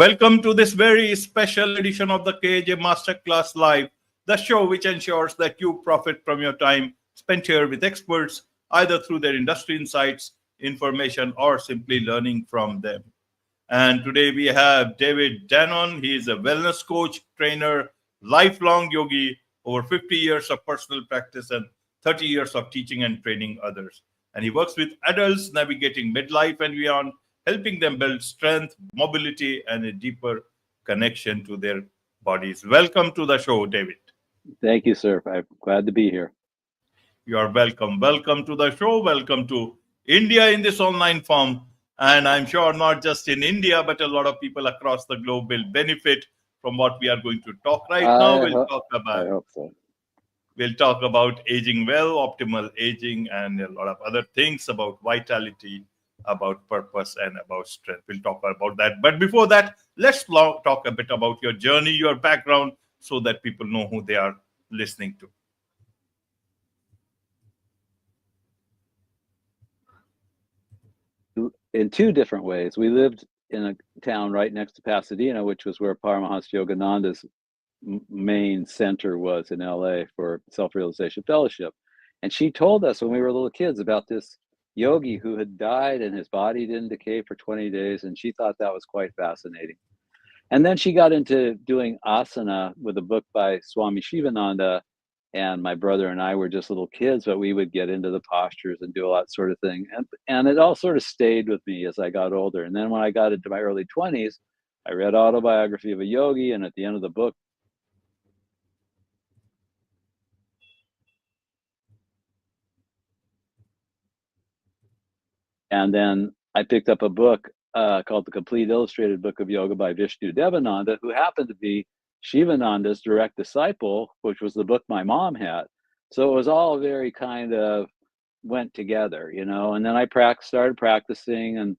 Welcome to this very special edition of the KJ Masterclass Live, the show which ensures that you profit from your time spent here with experts, either through their industry insights, information, or simply learning from them. And today we have David Danon. He is a wellness coach, trainer, lifelong yogi, over 50 years of personal practice and 30 years of teaching and training others. And he works with adults navigating midlife and beyond, helping them build strength, mobility, and a deeper connection to their bodies. Welcome to the show, David. Thank you, sir. I'm glad to be here. You are welcome. Welcome to the show. Welcome to India in this online form. And I'm sure not just in India, but a lot of people across the globe will benefit from what we are going to talk right now. I hope so. We'll talk about aging well, optimal aging, and a lot of other things about vitality, about purpose, and about strength. We'll talk about that. But before that, let's talk a bit about your journey, your background, so that people know who they are listening to. In two different ways. We lived in a town right next to Pasadena, which was where Paramahansa Yogananda's main center was in LA for Self-Realization Fellowship. And she told us when we were little kids about this yogi who had died and his body didn't decay for 20 days. And she thought that was quite fascinating. And then she got into doing asana with a book by Swami Shivananda. And my brother and I were just little kids, but we would get into the postures and do a lot sort of thing. And it all sort of stayed with me as I got older. And then when I got into my early 20s, I read Autobiography of a Yogi. And at the end of the book, and then I picked up a book called The Complete Illustrated Book of Yoga by Vishnu Devananda, who happened to be Shivananda's direct disciple, which was the book my mom had. So it was all very kind of went together, you know. And then I started practicing. And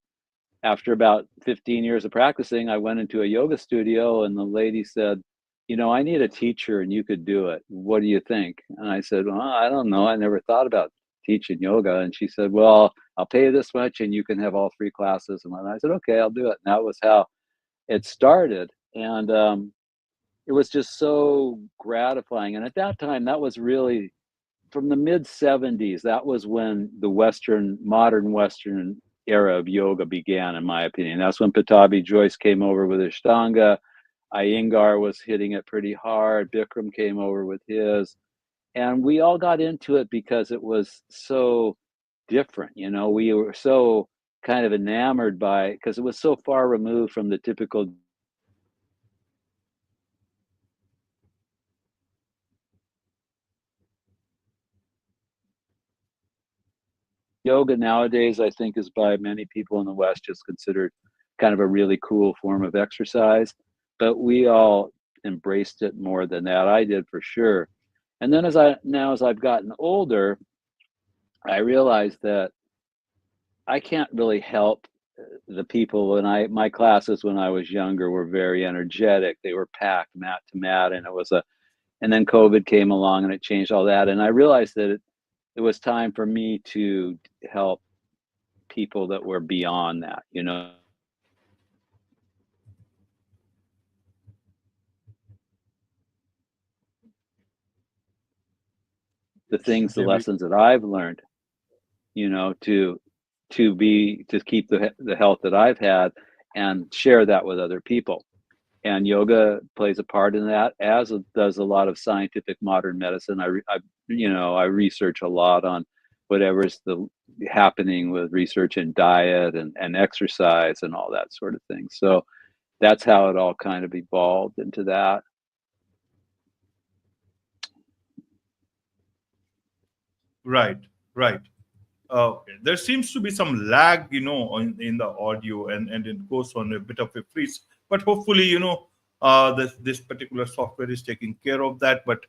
after about 15 years of practicing, I went into a yoga studio and the lady said, you know, I need a teacher and you could do it. What do you think? And I said, well, I don't know. I never thought about teaching yoga. And she said, well, I'll pay you this much and you can have all 3 classes. And I said, okay, I'll do it. And that was how it started. And it was just so gratifying. And at that time, that was really from the mid 70s. That was when the modern Western era of yoga began, in my opinion. That's when Patabi Joyce came over with Ashtanga. Iyengar was hitting it pretty hard. Bikram came over with his. And we all got into it because it was so different. You know, we were so kind of enamored by it because it was so far removed from the typical yoga nowadays. I think is by many people in the West just considered kind of a really cool form of exercise, but we all embraced it more than that. I did for sure. And then as I've gotten older, I realized that I can't really help the people. And my classes when I was younger were very energetic. They were packed mat to mat, and and then COVID came along and it changed all that. And I realized that it was time for me to help people that were beyond that, you know. The lessons that I've learned, you know, to keep the health that I've had and share that with other people. And yoga plays a part in that, as does a lot of scientific modern medicine. I research a lot on whatever's happening with research in diet and exercise and all that sort of thing. So that's how it all kind of evolved into that. Right. There seems to be some lag, you know, in the audio, and it goes on a bit of a freeze. But hopefully, you know, this particular software is taking care of that. But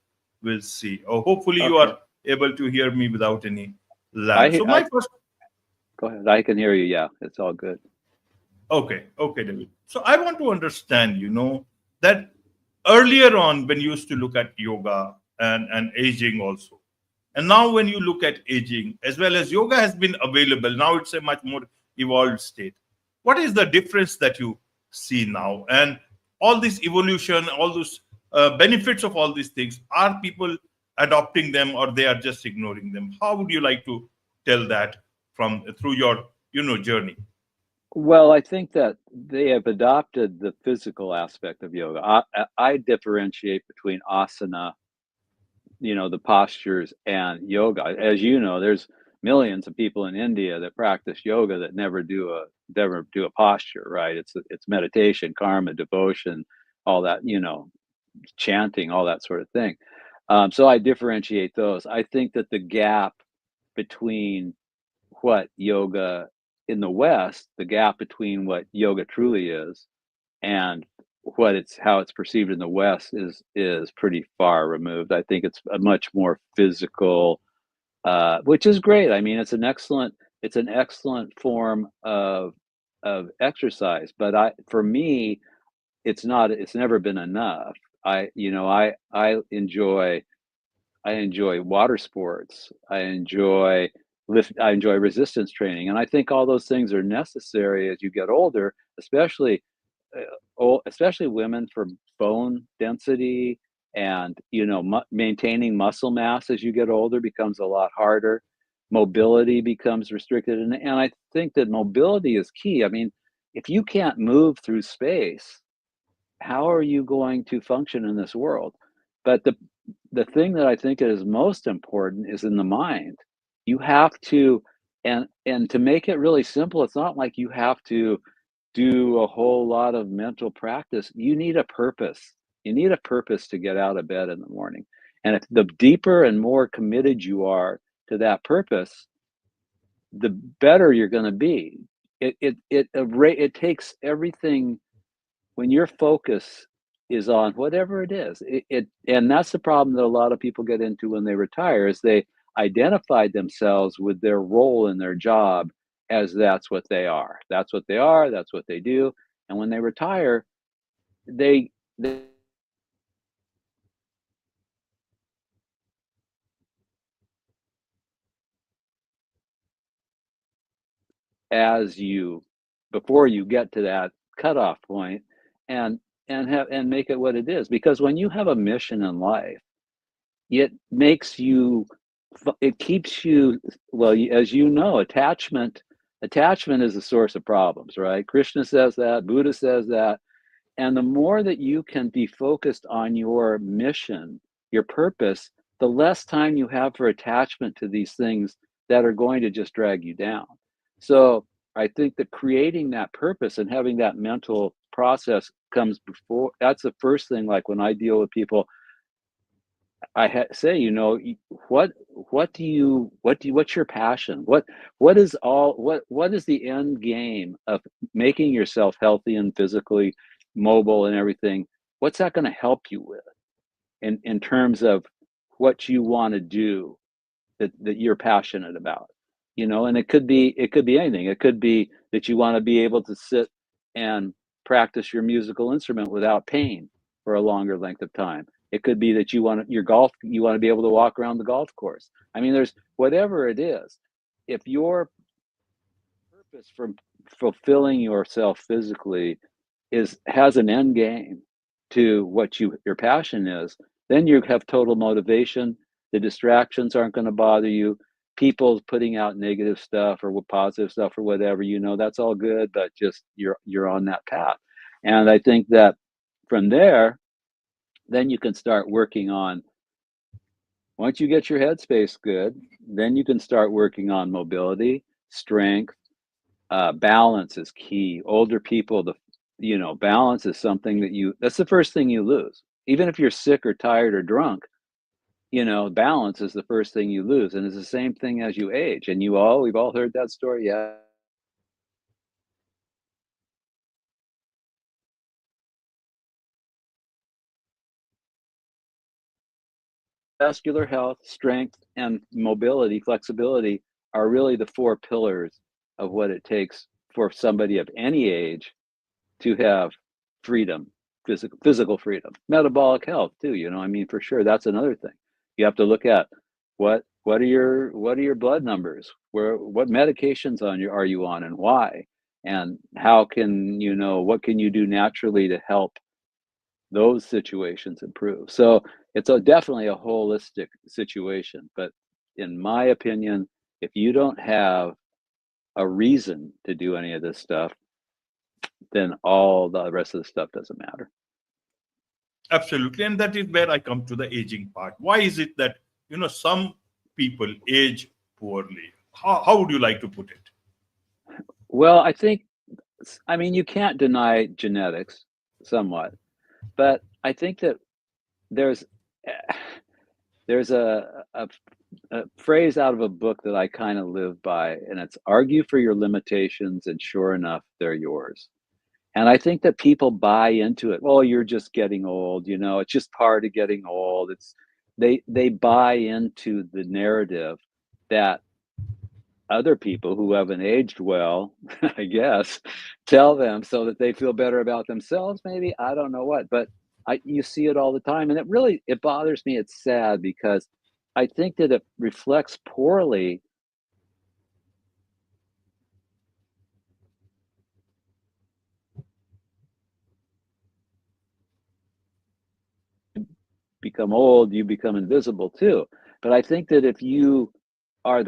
we'll see. Hopefully, you are able to hear me without any lag. Go ahead. I can hear you. Yeah, it's all good. Okay, David. So I want to understand, you know, that earlier on when you used to look at yoga and aging also, and now when you look at aging, as well as yoga has been available, now it's a much more evolved state. What is the difference that you see now? And all this evolution, all those benefits of all these things, are people adopting them, or they are just ignoring them? How would you like to tell that from through your journey? Well, I think that they have adopted the physical aspect of yoga. I differentiate between asana, the postures, and yoga. As you know, there's millions of people in India that practice yoga that never do a posture, right? It's meditation, karma, devotion, all that, chanting, all that sort of thing. So I differentiate those. I think that the gap between what yoga in the West, the gap between what yoga truly is and how it's perceived in the West is pretty far removed. I think it's a much more physical, which is great. I mean, it's an excellent form of exercise. But for me, it's never been enough. I enjoy water sports. I enjoy resistance training, and I think all those things are necessary as you get older, especially women, for bone density, and maintaining muscle mass as you get older becomes a lot harder. Mobility becomes restricted, and I think that mobility is key. I mean, if you can't move through space, how are you going to function in this world? But the thing that I think is most important is in the mind. You have to, and to make it really simple, it's not like you have to do a whole lot of mental practice. You need a purpose. You need a purpose to get out of bed in the morning. And if the deeper and more committed you are to that purpose, the better you're going to be. It takes everything. When your focus is on whatever it is, and that's the problem that a lot of people get into when they retire, is they identified themselves with their role in their job as that's what they are. That's what they are, that's what they do. And when they retire, they as you before you get to that cutoff point, and make it what it is. Because when you have a mission in life, it makes you it keeps you, well, as you know, attachment is the source of problems, right? Krishna says that, Buddha says that. And the more that you can be focused on your mission, your purpose, the less time you have for attachment to these things that are going to just drag you down. So I think that creating that purpose and having that mental process comes before. That's the first thing. Like when I deal with people, say, what's your passion? What is the end game of making yourself healthy and physically mobile and everything? What's that going to help you with in terms of what you want to do that you're passionate about? And it could be anything. It could be that you want to be able to sit and practice your musical instrument without pain for a longer length of time. It could be that you want to be able to walk around the golf course. I mean, there's whatever it is. If your purpose for fulfilling yourself physically has an end game to what your passion is, then you have total motivation. The distractions aren't going to bother you. People putting out negative stuff or positive stuff or whatever, that's all good, but just you're on that path. And I think that from there, then you can start working on, once you get your headspace good, then you can start working on mobility, strength. Balance is key. Older people, balance is something that's the first thing you lose. Even if you're sick or tired or drunk, balance is the first thing you lose. And it's the same thing as you age. And we've all heard that story. Yeah. Vascular health, strength, and mobility, flexibility are really the four pillars of what it takes for somebody of any age to have freedom, physical freedom, metabolic health too. I mean, for sure, that's another thing. You have to look at what are your blood numbers, what medications are you on, and why, and how can you know what can you do naturally to help those situations improve. So it's definitely a holistic situation. But in my opinion, if you don't have a reason to do any of this stuff, then all the rest of the stuff doesn't matter. Absolutely. And that is where I come to the aging part. Why is it that, some people age poorly? How would you like to put it? Well, I mean, you can't deny genetics somewhat, but I think that there's there's a phrase out of a book that I kind of live by, and it's argue for your limitations, and sure enough, they're yours. And I think that people buy into it. Well, you're just getting old, it's just part of getting old. They buy into the narrative that other people who haven't aged well, I guess, tell them so that they feel better about themselves, maybe. I don't know what, but you see it all the time. And it bothers me. It's sad because I think that it reflects poorly become old, you become invisible too. But I think that if you are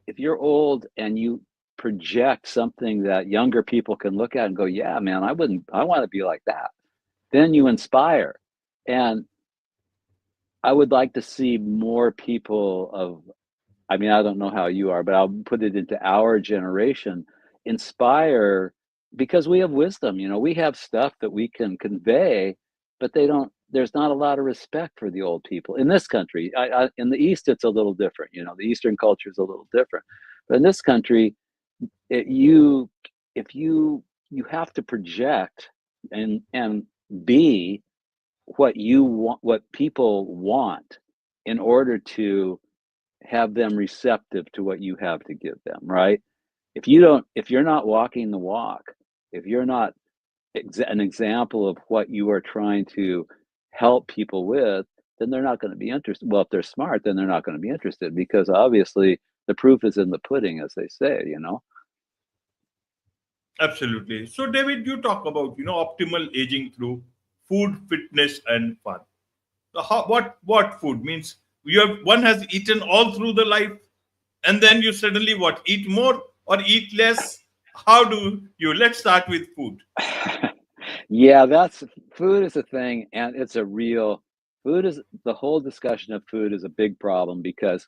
if you're old and you project something that younger people can look at and go, yeah, man, I want to be like that. Then you inspire. And I would like to see more people I mean, I don't know how you are, but I'll put it into our generation, inspire because we have wisdom, we have stuff that we can convey, but there's not a lot of respect for the old people in this country. In the East, it's a little different, the Eastern culture is a little different. But in this country, it, you, if you have to project and be what you want, what people want in order to have them receptive to what you have to give them, right? If you're not walking the walk, if you're not an example of what you are trying to help people with, then they're not going to be interested. Well, if they're smart, then they're not going to be interested because obviously the proof is in the pudding, as they say. Absolutely. So, David, you talk about, optimal aging through food, fitness, and fun. So what food means? One has eaten all through the life, and then you suddenly what, eat more or eat less? How do you? Let's start with food. Yeah, that's food is a thing, and it's a real food is the whole discussion of food is a big problem because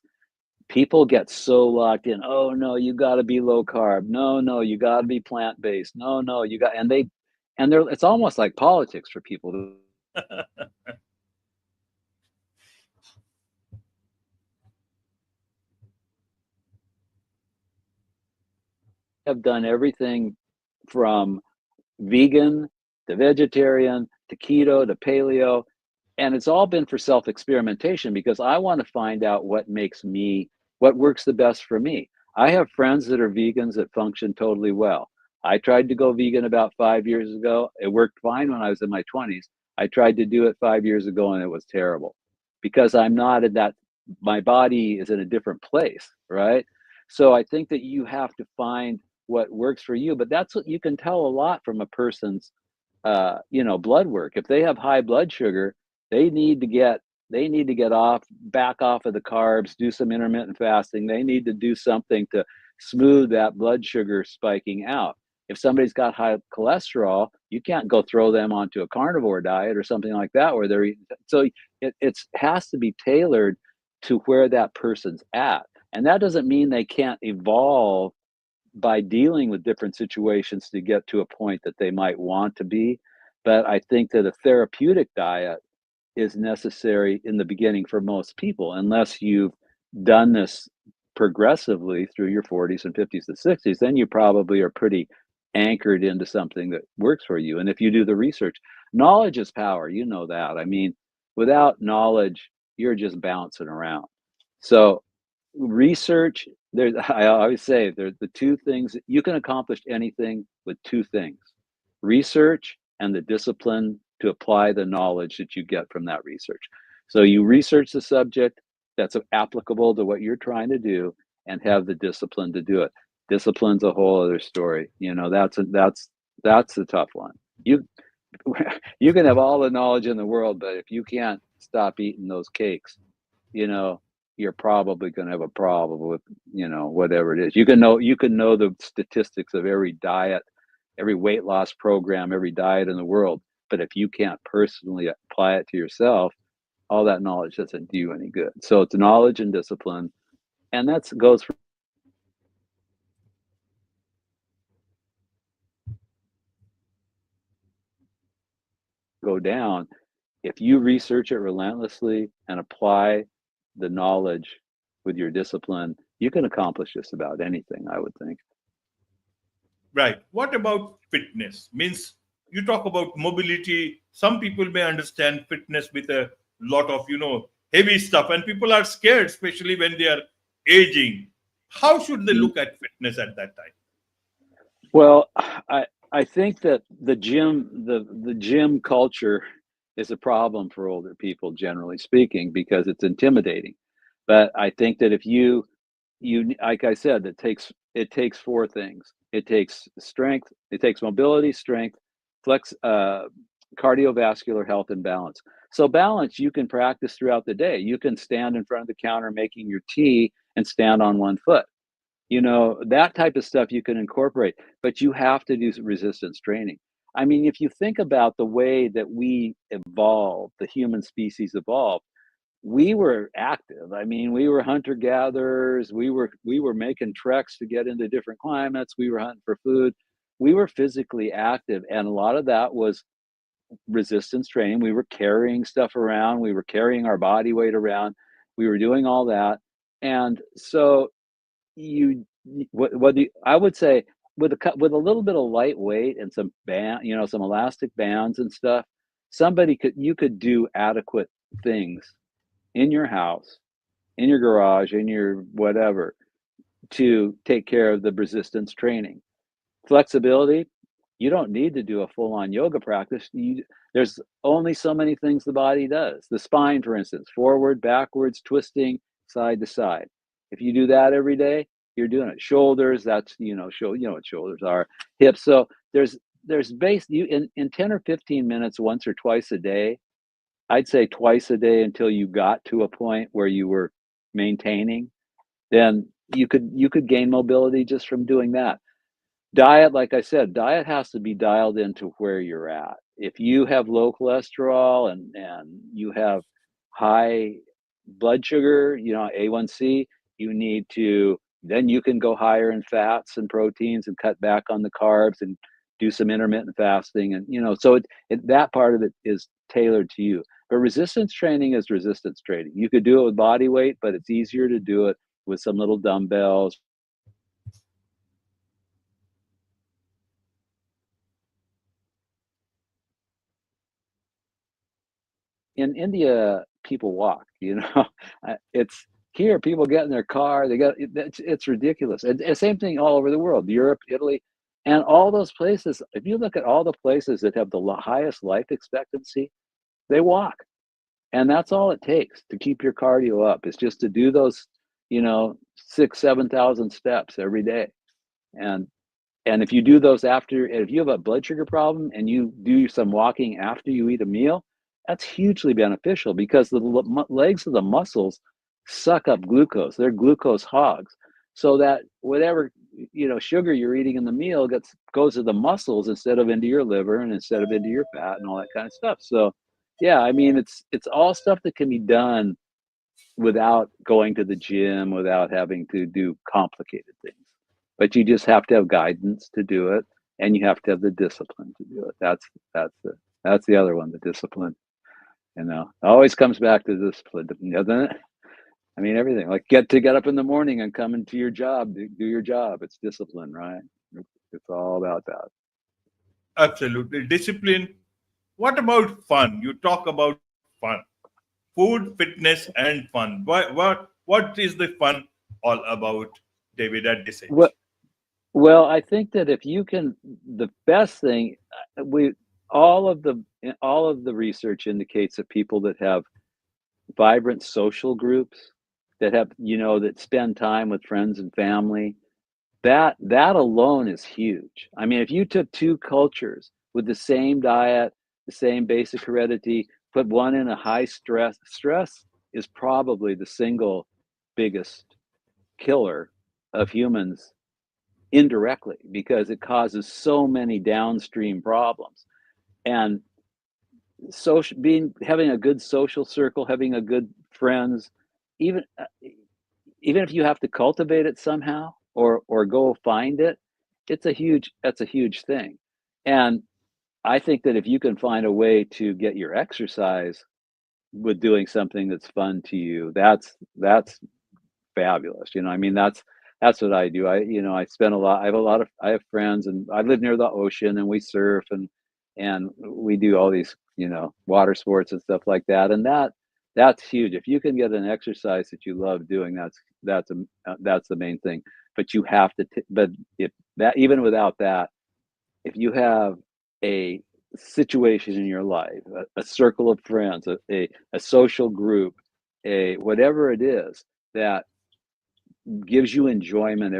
people get so locked in. Oh no, you got to be low carb. No, no, you got to be plant based. No, no, you got and they're it's almost like politics for people who have done everything from vegan to vegetarian to keto to paleo. And it's all been for self experimentation because I want to find out what works the best for me. I have friends that are vegans that function totally well. I tried to go vegan about 5 years ago. It worked fine when I was in my 20s. I tried to do it 5 years ago and it was terrible because I'm not in that, my body is in a different place, right? So I think that you have to find what works for you, but that's what you can tell a lot from a person's blood work. If they have high blood sugar, they need to get back off of the carbs, do some intermittent fasting. They need to do something to smooth that blood sugar spiking out. If somebody's got high cholesterol, you can't go throw them onto a carnivore diet or something like that where they're eating. So it has to be tailored to where that person's at. And that doesn't mean they can't evolve by dealing with different situations to get to a point that they might want to be. But I think that a therapeutic diet is necessary in the beginning for most people, unless you've done this progressively through your 40s and 50s and 60s, then you probably are pretty anchored into something that works for you. And if you do the research, knowledge is power. You know that. I mean, without knowledge, you're just bouncing around. So research, there's I always say there's the two things you can accomplish anything with two things: research and the discipline to apply the knowledge that you get from that research. So you research the subject that's applicable to what you're trying to do and have the discipline to do it. Discipline's a whole other story. That's the tough one. You you can have all the knowledge in the world, but if you can't stop eating those cakes, you know, you're probably going to have a problem with, whatever it is. You can know the statistics of every diet, every weight loss program, every diet in the world, but if you can't personally apply it to yourself, all that knowledge doesn't do you any good. So it's knowledge and discipline, and that goes for go down. If you research it relentlessly and apply the knowledge with your discipline, you can accomplish just about anything, I would think. Right. What about fitness? Means you talk about mobility. Some people may understand fitness with a lot of, heavy stuff, and people are scared, especially when they are aging. How should they Mm. look at fitness at that time? Well, I think that the gym culture is a problem for older people, generally speaking, because it's intimidating. But I think that if you like I said, it takes four things. It takes strength, it takes mobility, strength, flex, cardiovascular health, and balance. So balance you can practice throughout the day. You can stand in front of the counter making your tea and stand on one foot. That type of stuff you can incorporate, but you have to do resistance training. I mean, if you think about the way that we evolved, the human species evolved, we were active. I mean, we were hunter gatherers. We were making treks to get into different climates. We were hunting for food. We were physically active, and a lot of that was resistance training. We were carrying stuff around. We were carrying our body weight around. We were doing all that, and so I would say with a little bit of lightweight and some some elastic bands and stuff, you could do adequate things in your house, in your garage, in your whatever, to take care of the resistance training. Flexibility, you don't need to do a full-on yoga practice. There's only so many things the body does. The spine, for instance, forward, backwards, twisting, side to side. If you do that every day, you're doing it. Shoulders, that's you know what shoulders are. Hips. So there's base you in 10 or 15 minutes once or twice a day. I'd say twice a day until you got to a point where you were maintaining, then you could gain mobility just from doing that. Diet, like I said, diet has to be dialed into where you're at. If you have low cholesterol and you have high blood sugar, A1C, you need to then you can go higher in fats and proteins and cut back on the carbs and do some intermittent fasting, and so that part of it is tailored to you. But resistance training is resistance training. You could do it with body weight, but it's easier to do it with some little dumbbells. In India, people walk. It's here. People get in their car. It's ridiculous. And same thing all over the world, Europe, Italy, and all those places. If you look at all the places that have the highest life expectancy, they walk, and that's all it takes to keep your cardio up. Is just to do those, 6, 7,000 steps every day, and if you do those if you have a blood sugar problem and you do some walking after you eat a meal, that's hugely beneficial because the legs of the muscles suck up glucose. They're glucose hogs. So that whatever, sugar you're eating in the meal goes to the muscles instead of into your liver and instead of into your fat and all that kind of stuff. So yeah, I mean, it's all stuff that can be done without going to the gym, without having to do complicated things. But you just have to have guidance to do it, and you have to have the discipline to do it. That's the other one, the discipline. It always comes back to discipline, doesn't it? I mean, everything like get up in the morning and come into your job, do your job. It's discipline, right? It's all about that. Absolutely. Discipline. What about fun? You talk about fun, food, fitness, and fun. What is the fun all about, David, at this Well, age? well, I think that if you can, the best thing we all of the research indicates that people that have vibrant social groups, that have that spend time with friends and family, that alone is huge. I mean, if you took two cultures with the same diet, the same basic heredity, put one in a high stress is probably the single biggest killer of humans indirectly, because it causes so many downstream problems. And social, being, having a good social circle, having a good friends, even even if you have to cultivate it somehow, or go find it, that's a huge thing. And I think that if you can find a way to get your exercise with doing something that's fun to you, that's fabulous. You know, I mean, that's what I do. I spend a lot. I have friends, and I live near the ocean, and we surf, and we do all these, water sports and stuff like that. And that's huge. If you can get an exercise that you love doing, that's the main thing. But you have to. But if that, even without that, if you have a situation in your life, a circle of friends, a social group, a whatever it is that gives you enjoyment.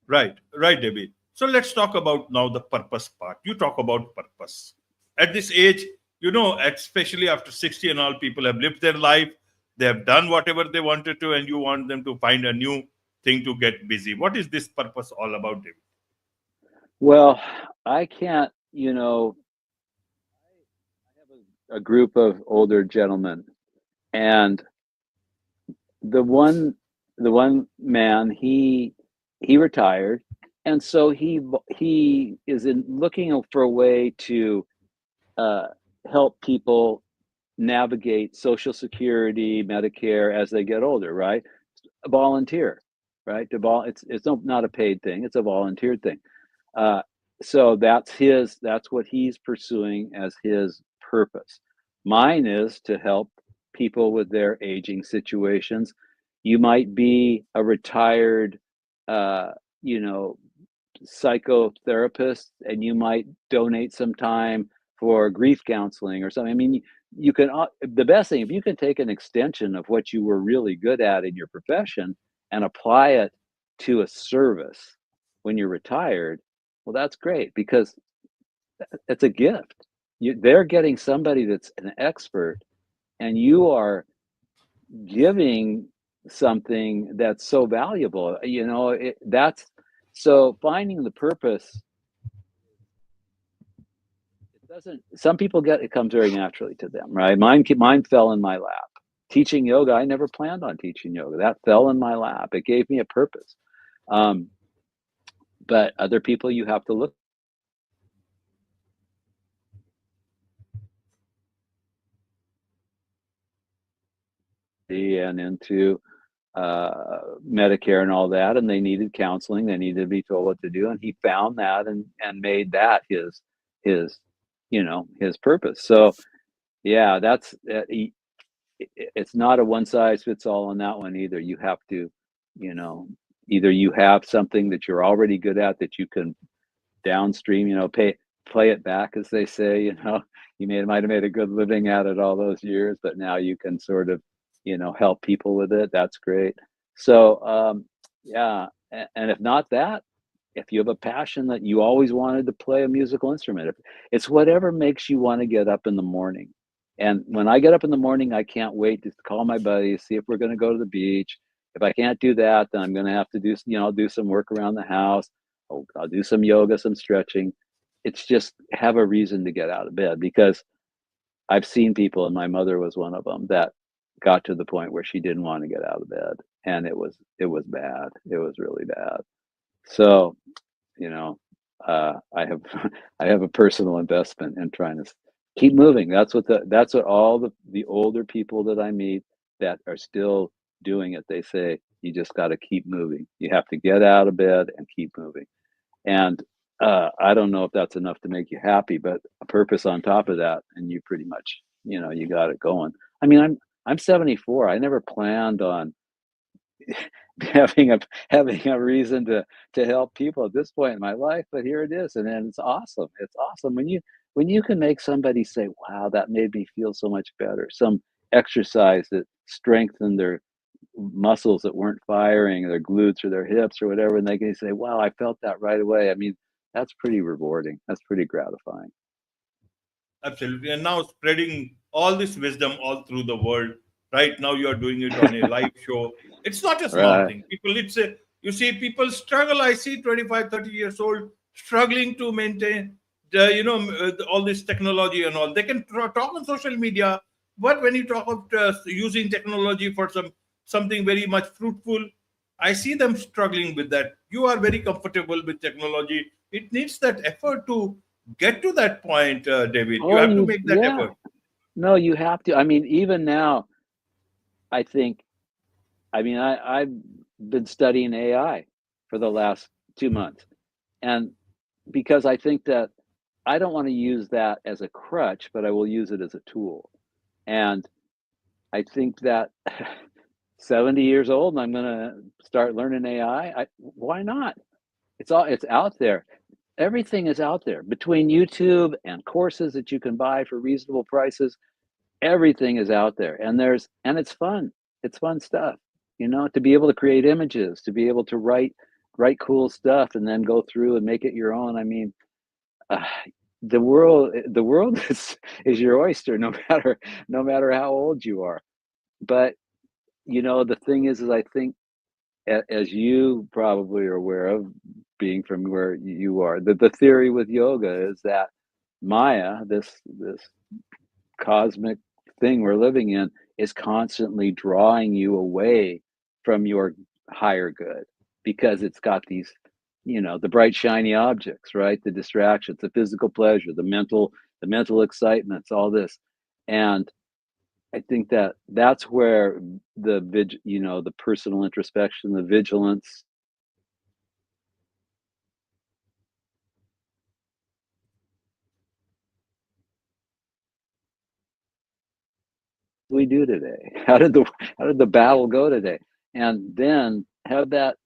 Right, David. So let's talk about now the purpose part. You talk about purpose. At this age, especially after 60 and all, people have lived their life, they have done whatever they wanted to, and you want them to find a new thing to get busy. What is this purpose all about, David? Well, I can't, I have a group of older gentlemen, and the one the one man, he retired, and so he is in looking for a way to uh, help people navigate Social Security, Medicare as they get older, right? A volunteer, right? It's not a paid thing; it's a volunteer thing. Uh, so that's what he's pursuing as his purpose. Mine is to help people with their aging situations. You might be a retired, uh, you know, psychotherapist, and you might donate some time for grief counseling or something. I mean, you can, the best thing, if you can take an extension of what you were really good at in your profession and apply it to a service when you're retired, well, that's great, because it's a gift. They're getting somebody that's an expert, and you are giving something that's so valuable. That's so finding the purpose. It doesn't. Some people get it comes very naturally to them, right? Mine fell in my lap. Teaching yoga, I never planned on teaching yoga. That fell in my lap. It gave me a purpose. Um, but other people, you have to look and into Medicare and all that, and they needed counseling. They needed to be told what to do, and he found that, and made that his his purpose. So yeah, it's not a one size fits all on that one either. You have to, you know, either you have something that you're already good at that you can downstream, play it back, as they say. Might have made a good living at it all those years, but now you can sort of, help people with it. That's great. So, yeah, and if not that, if you have a passion that you always wanted to play a musical instrument, if it's whatever makes you want to get up in the morning. And when I get up in the morning, I can't wait to call my buddies, see if we're going to go to the beach. If I can't do that, then I'm going to have to do, I'll do some work around the house. I'll do some yoga, some stretching. It's just have a reason to get out of bed, because I've seen people, and my mother was one of them, that got to the point where she didn't want to get out of bed, and it was bad. It was really bad. So, you know, I have I have a personal investment in trying to keep moving. That's what all the older people that I meet that are still doing it, they say, you just got to keep moving. You have to get out of bed and keep moving. And I don't know if that's enough to make you happy, but a purpose on top of that, and you pretty much, you got it going. I mean, I'm 74. I never planned on having a reason to help people at this point in my life, but here it is, and then it's awesome. It's awesome when you can make somebody say, "Wow, that made me feel so much better." Some exercise that strengthened their muscles that weren't firing, their glutes or their hips or whatever, and they can say, "Wow, I felt that right away." I mean, that's pretty rewarding. That's pretty gratifying. Absolutely. And now spreading all this wisdom all through the world. Right now, you are doing it on a live show. It's not a small Right. thing. People, it's a, you see, people struggle. I see 25, 30 years old struggling to maintain all this technology and all. They can talk on social media, but when you talk of using technology for something very much fruitful, I see them struggling with that. You are very comfortable with technology. It needs that effort to get to that point, David. You Oh, have to you make that yeah. effort. No, you have to. I mean, even now, I think, I've been studying AI for the last 2 months. And because I think that I don't want to use that as a crutch, but I will use it as a tool. And I think that 70 years old and I'm going to start learning AI. Why not? It's out there. Everything is out there between YouTube and courses that you can buy for reasonable prices. Everything is out there, and it's fun. It's fun stuff, to be able to create images, to be able to write cool stuff, and then go through and make it your own. I mean, uh, the world is your oyster, no matter how old you are. But the thing is I think, as you probably are aware of, being from where you are, the theory with yoga is that Maya, this cosmic thing we're living in, is constantly drawing you away from your higher good, because it's got these, the bright shiny objects, right? The distractions, the physical pleasure, the mental excitements, all this. And I think that that's where the personal introspection, the vigilance we do today. How did the battle go today? And then have that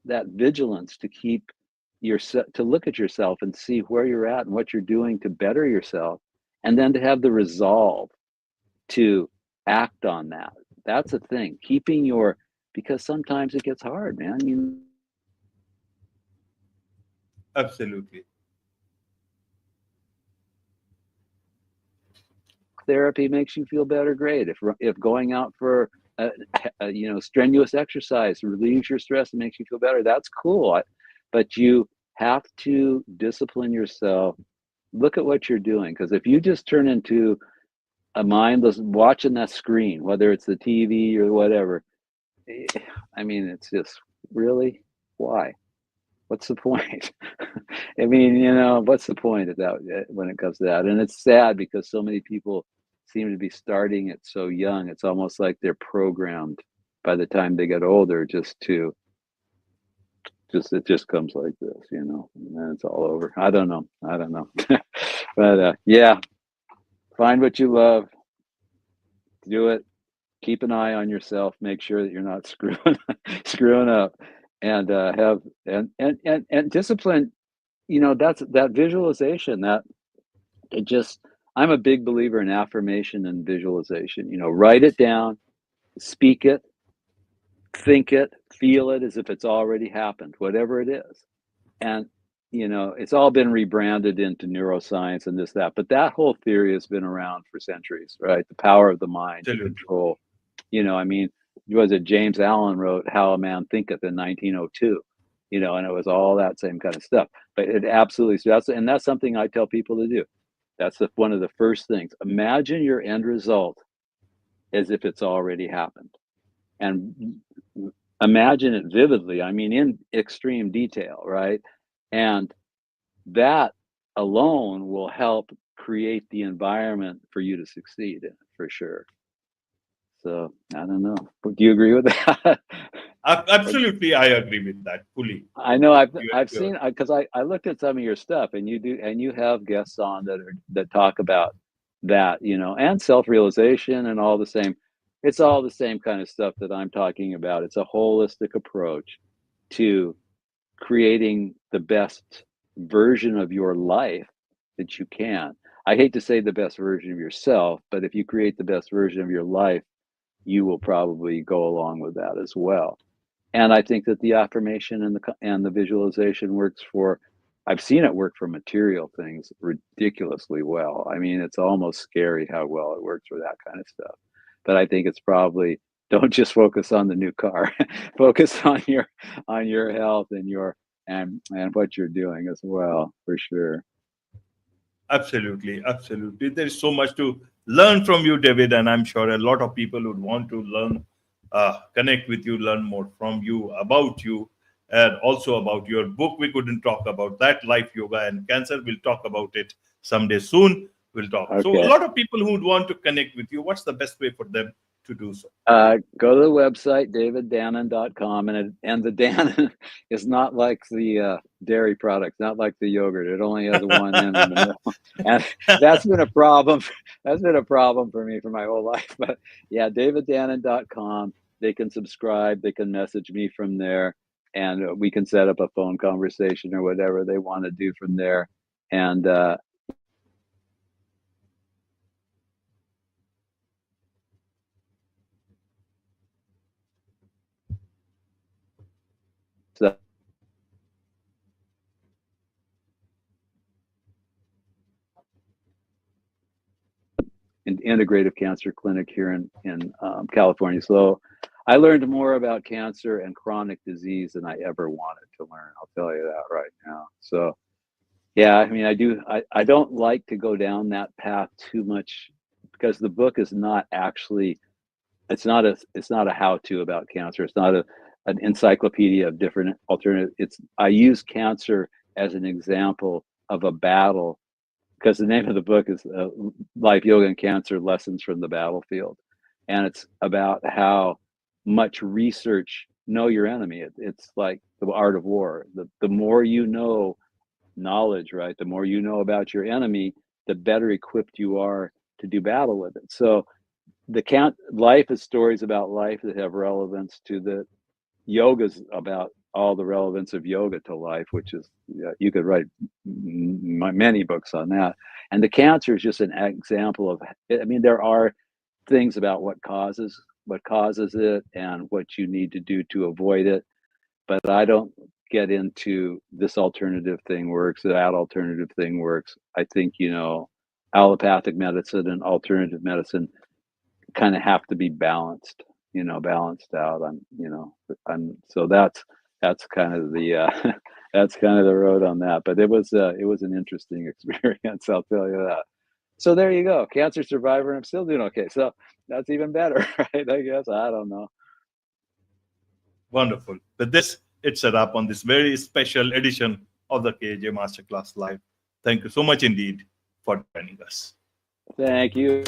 vigilance to keep yourself, to look at yourself and see where you're at and what you're doing to better yourself, and then to have the resolve to act on that. That's a thing. Because sometimes it gets hard, man. Absolutely. Therapy makes you feel better, great. If going out for strenuous exercise relieves your stress and makes you feel better, that's cool. But you have to discipline yourself. Look at what you're doing, because if you just turn into a mindless watching that screen, whether it's the TV or whatever, it's just, really, why? What's the point? What's the point of that, when it comes to that? And it's sad because so many people seem to be starting it so young. It's almost like they're programmed by the time they get older it just comes like this, and then it's all over. I don't know. But yeah, find what you love, do it, keep an eye on yourself, make sure that you're not screwing up, and have and discipline. That's that visualization, that it just I'm a big believer in affirmation and visualization. Write it down, speak it, think it, feel it as if it's already happened, whatever it is. And it's all been rebranded into neuroscience and this, that, but that whole theory has been around for centuries, right? The power of the mind to Absolutely. control. Was it James Allen wrote How a Man Thinketh in 1902, and it was all that same kind of stuff. But it absolutely, that's something I tell people to do. That's one of the first things. Imagine your end result as if it's already happened, and imagine it vividly. In extreme detail, right? And that alone will help create the environment for you to succeed in, for sure. So I don't know. Do you agree with that? Absolutely, I agree with that fully. I know I've You're seen, because I looked at some of your stuff, and you have guests on that talk about that, and self-realization and all the same. it's all the same kind of stuff that I'm talking about. It's a holistic approach to creating the best version of your life that you can. I hate to say the best version of yourself, but if you create the best version of your life, you will probably go along with that as well. And I think that the affirmation and the visualization works for, I've seen it work for material things ridiculously well. I mean, it's almost scary how well it works for that kind of stuff. But I think it's probably, don't just focus on the new car, focus on your health and and what you're doing as well, for sure. Absolutely, absolutely. There is so much to learn from you, David, and I'm sure a lot of people would want to learn, connect with you, learn more from you, about you, and also about your book. We couldn't talk about that, Life, Yoga, and Cancer. We'll talk about it someday soon. We'll talk. Okay. So a lot of people who would want to connect with you, what's the best way for them to do so? Go to the website, daviddanon.com, and the Danon is not like the dairy product, not like the yogurt. It only has one N in the middle, and that's been a problem. That's been a problem for me for my whole life. But yeah, daviddanon.com. They can subscribe. They can message me from there, and we can set up a phone conversation or whatever they want to do from there. And so an integrative cancer clinic here in California. So I learned more about cancer and chronic disease than I ever wanted to learn. I'll tell you that right now. So yeah, I mean, I don't like to go down that path too much, because the book is not actually, it's not a how-to about cancer. It's not an encyclopedia of different alternatives. I use cancer as an example of a battle, because the name of the book is Life, Yoga, and Cancer: Lessons from the Battlefield. And it's about how much research, know your enemy. It's like the art of war. The more you know knowledge, right? The more you know about your enemy, the better equipped you are to do battle with it. So life is stories about life that have relevance to the yoga's about all the relevance of yoga to life, which is, you could write many books on that. And the cancer is just an example of, I mean, there are things about what causes it and what you need to do to avoid it. But I don't get into this alternative thing works, that alternative thing works. I think, allopathic medicine and alternative medicine kind of have to be balanced, balanced out. So that's kind of the that's kind of the road on that. But it was an interesting experience, I'll tell you that. So there you go, cancer survivor, and I'm still doing okay. So that's even better, right? I guess, I don't know. Wonderful. With this, it's a wrap on this very special edition of the KJ Masterclass Live. Thank you so much indeed for joining us. Thank you.